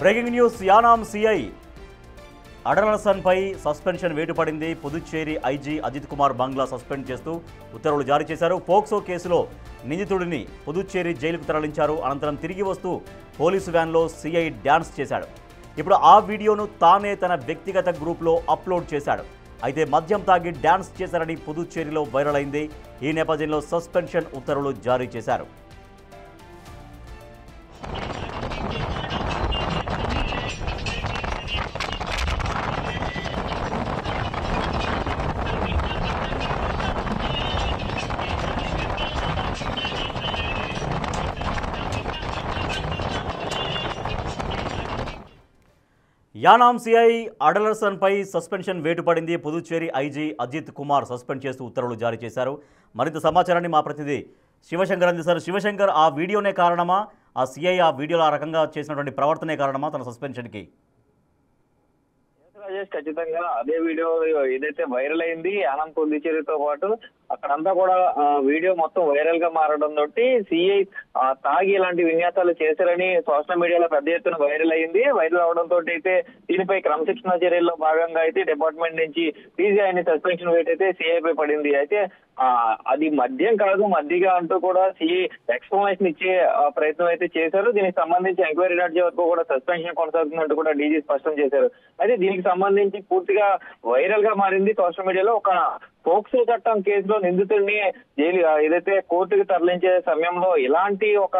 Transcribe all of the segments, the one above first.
Breaking news Yanam CI అడలసన్పై suspension వేటు పడింది. పుదుచ్చేరి ఐజీ అజిత్ కుమార్ బంగ్లా సస్పెండ్ చేస్తూ ఉత్తర్వులు జారీ చేశారు. పోక్సో కేసులో నిందితుడిని పుదుచ్చేరి జైలుకు తరలించారు. అనంతరం తిరిగి వస్తూ పోలీసు వ్యాన్లో సిఐ డ్యాన్స్ చేశాడు. ఇప్పుడు ఆ వీడియోను తానే తన వ్యక్తిగత గ్రూప్లో అప్లోడ్ చేశాడు. అయితే మద్యం తాగి డ్యాన్స్ చేశారని పుదుచ్చేరిలో వైరల్ అయింది. ఈ నేపథ్యంలో సస్పెన్షన్ ఉత్తర్వులు జారీ చేశారు. యానాం సిఐ అడలసన్పై సస్పెన్షన్ వేటు పడింది. పుదుచ్చేరి ఐజీ అజిత్ కుమార్ సస్పెండ్ చేస్తూ ఉత్తర్వులు జారీ చేశారు. మరింత సమాచారాన్ని మా ప్రతినిధి శివశంకర్ అందిస్తారు. శివశంకర్, ఆ వీడియోనే కారణమా? ఆ సిఐ ఆ వీడియోలో ఆ రకంగా చేసినటువంటి ప్రవర్తనే కారణమా తన సస్పెన్షన్కి? రాజేష్, ఖచ్చితంగా అదే వీడియో ఏదైతే వైరల్ అయింది యానాం పుదుచ్చేరితో పాటు అక్కడంతా కూడా వీడియో మొత్తం వైరల్ గా మారడం తోటి సిఐ తాగి ఇలాంటి విన్యాసాలు చేశారని సోషల్ మీడియాలో పెద్ద ఎత్తున వైరల్ అయింది. వైరల్ అవడం తోటి అయితే దీనిపై క్రమశిక్షణ చర్యల్లో భాగంగా అయితే డిపార్ట్మెంట్ నుంచి పీసీఐని సస్పెన్షన్ వేట్ అయితే సిఐ పై పడింది. అయితే అది మద్యం కాదు మద్దిగా అంటూ కూడా సిఐ ఎక్స్ప్లెనేషన్ ఇచ్చే ప్రయత్నం అయితే చేశారు. దీనికి సంబంధించి ఎంక్వైరీ నడిచే వరకు కూడా సస్పెన్షన్ కొనసాగుతున్నట్టు కూడా డీజీ స్పష్టం చేశారు. అయితే దీనికి సంబంధించి పూర్తిగా వైరల్ గా మారింది సోషల్ మీడియాలో. ఒక పోక్సో చట్టం కేసులో నిందితుడిని జైలు ఏదైతే కోర్టుకు తరలించే సమయంలో ఇలాంటి ఒక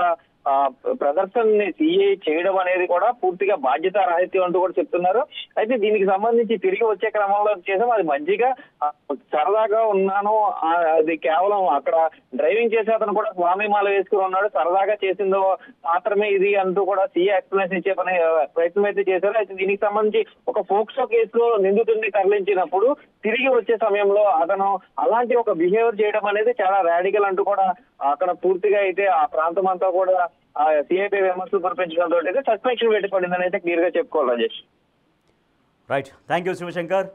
ప్రదర్శనని సిఐ చేయడం అనేది కూడా పూర్తిగా బాధ్యత రాహిత్యం అంటూ కూడా చెప్తున్నారు. అయితే దీనికి సంబంధించి తిరిగి వచ్చే క్రమంలో చేసాం, అది మంచిగా సరదాగా ఉన్నాను, అది కేవలం అక్కడ డ్రైవింగ్ చేసే అతను కూడా స్వామి మాల వేసుకుని ఉన్నాడు, సరదాగా చేసిందో మాత్రమే ఇది అంటూ కూడా సిఐ ఎక్స్ప్లెనేషన్ ఇచ్చే ప్రయత్నం అయితే చేశారు. అయితే దీనికి సంబంధించి ఒక పోక్సో కేసులో నిందితుడిని తరలించినప్పుడు తిరిగి వచ్చే సమయంలో అతను అలాంటి ఒక బిహేవియర్ చేయడం అనేది చాలా రాడికల్ అంటూ కూడా అక్కడ పూర్తిగా అయితే ఆ ప్రాంతం అంతా కూడా సిఐపై విమర్శలు కురిపించడంతో అయితే సస్పెన్షన్ వేటు పడిందని అయితే క్లియర్ గా చెప్పుకోవాలి Rajesh. Right, thank you Sivashankar.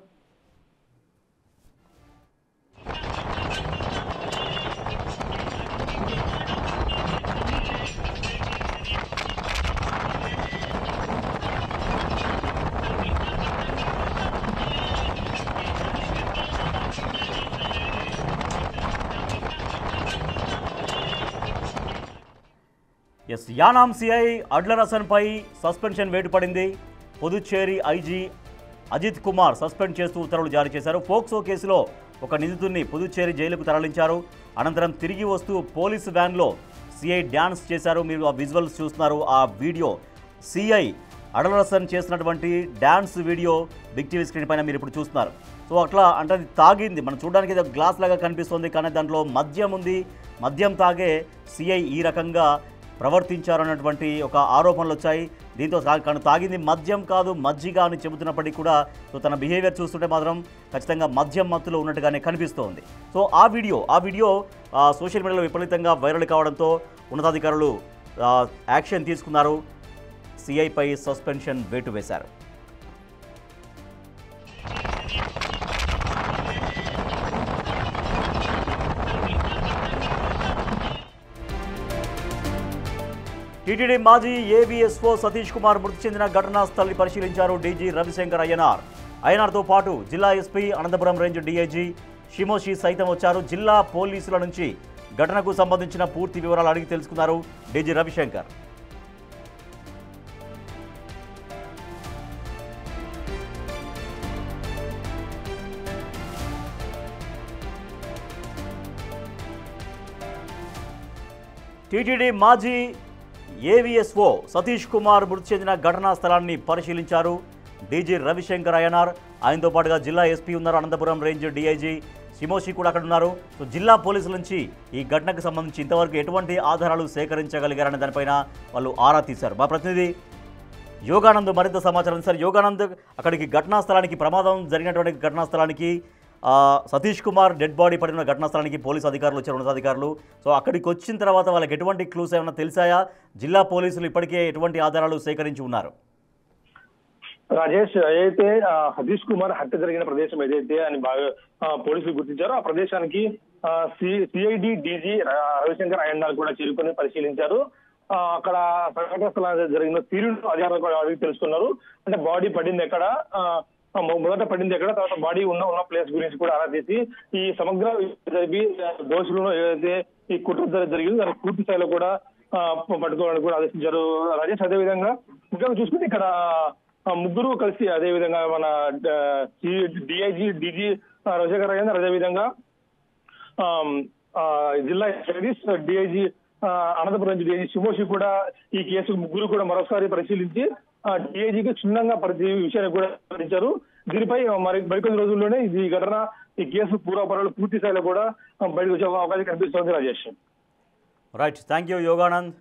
Yanam CI అడలసన్పై సస్పెన్షన్ వేటు పడింది. పుదుచ్చేరి ఐజీ అజిత్ కుమార్ సస్పెండ్ చేస్తూ ఉత్తర్వులు జారీ చేశారు. పోక్సో కేసులో ఒక నిందితుడిని పుదుచ్చేరి జైలుకు తరలించారు. అనంతరం తిరిగి వస్తూ పోలీసు వ్యాన్లో సిఐ డ్యాన్స్ చేశారు. మీరు ఆ విజువల్స్ చూస్తున్నారు. ఆ వీడియో సిఐ అడలసన్ చేసినటువంటి dance video big TV screen పైన మీరు ఇప్పుడు చూస్తున్నారు. సో అట్లా అంటే అది తాగింది, మనం చూడడానికి ఏదో గ్లాస్ లాగా కనిపిస్తుంది, కానీ దాంట్లో మద్యం ఉంది. మద్యం తాగే సిఐ ఈ రకంగా ప్రవర్తించారన్నటువంటి ఒక ఆరోపణలు వచ్చాయి. దీంతో తాగింది మద్యం కాదు మజ్జిగ అని చెబుతున్నప్పటికీ కూడా సో తన బిహేవియర్ చూస్తుంటే మాత్రం ఖచ్చితంగా మద్యం మత్తులో ఉన్నట్టుగానే కనిపిస్తోంది. సో ఆ వీడియో సోషల్ మీడియాలో విపరీతంగా వైరల్ కావడంతో ఉన్నతాధికారులు యాక్షన్ తీసుకున్నారు. సిఐపై సస్పెన్షన్ వేటు వేశారు. టీటీడీ మాజీ ఏవీఎస్ఓ సతీష్ కుమార్ మృతి చెందిన ఘటనా స్థలాన్ని పరిశీలించారు డీజీ రవిశంకర్ అయ్యనార్తో పాటు జిల్లా SP Anantapuram range DIG Shemushi సైతం వచ్చారు. జిల్లా పోలీసుల నుంచి ఘటనకు సంబంధించిన పూర్తి వివరాలు అడిగి తెలుసుకున్నారు డీజీ రవిశంకర్. టీటీడీ మాజీ ఏవీఎస్ఓ సతీష్ కుమార్ మృతి చెందిన ఘటనా స్థలాన్ని పరిశీలించారు డీజీ రవిశంకర్ అయ్యనార్. ఆయనతో పాటుగా జిల్లా ఎస్పీ ఉన్నారు, అనంతపురం రేంజ్ డీఐజీ షిమోషి కూడా అక్కడ ఉన్నారు. సో జిల్లా పోలీసుల నుంచి ఈ ఘటనకు సంబంధించి ఇంతవరకు ఎటువంటి ఆధారాలు సేకరించగలిగారనే దానిపైన వాళ్ళు ఆరా తీశారు. మా ప్రతినిధి యోగానంద్ మరింత సమాచారం. సార్ యోగానంద్, అక్కడికి ఘటనా స్థలానికి ప్రమాదం జరిగినటువంటి ఘటనా స్థలానికి సతీష్ కుమార్ డెడ్ బాడీ పడిన ఘటనా స్థలానికి పోలీసు అధికారులు వచ్చారు, ఉన్నతాధికారులు. సో అక్కడికి వచ్చిన తర్వాత వాళ్ళకి ఎటువంటి క్లూస్ ఏమైనా తెలిసాయా? జిల్లా పోలీసులు ఇప్పటికే ఎటువంటి ఆధారాలు సేకరించి ఉన్నారు? రాజేష్, ఏదైతే సతీష్ కుమార్ హత్య జరిగిన ప్రదేశం ఏదైతే అని బాగా పోలీసులు గుర్తించారో ఆ ప్రదేశానికి సిఐడి డీజీ రవిశంకర్ అయ్యన్నార్ కూడా చేరుకొని పరిశీలించారు. అక్కడ సంఘటన స్థలం జరిగిన తీరును అధికారులు కూడా అడిగి తెలుసుకున్నారు. అంటే బాడీ పడింది ఎక్కడ, మొదట పడింది ఎక్కడ, తర్వాత బాడీ ఉన్న ప్లేస్ గురించి కూడా ఆరా తీసి ఈ సమగ్ర దోషులను ఏదైతే ఈ కుట్ర జరిగింది దానికి పూర్తి స్థాయిలో కూడా పట్టుకోవడానికి కూడా ఆదేశించారు రాజేష్. అదేవిధంగా ముఖ్యంగా చూసుకుంటే ఇక్కడ ముగ్గురు కలిసి అదేవిధంగా మన డిఐజీ డీజీ రవిశేఖర్ రాజేందర్, అదేవిధంగా జిల్లా జగదీష్, డిఐజీ అనంతపురం నుంచి డిఐజీ శివోషి కూడా ఈ కేసు ముగ్గురు కూడా మరోసారి పరిశీలించి డిఐజీకి క్షుణ్ణంగా ప్రతి విషయాన్ని కూడా వివరించారు. దీనిపై మరికొన్ని రోజుల్లోనే ఈ ఘటన, ఈ కేసు పూర్వపరాలు పూర్తి స్థాయిలో కూడా బయటకు వచ్చే అవకాశం కనిపిస్తోంది Rajesh. Right, thank you Yoganand.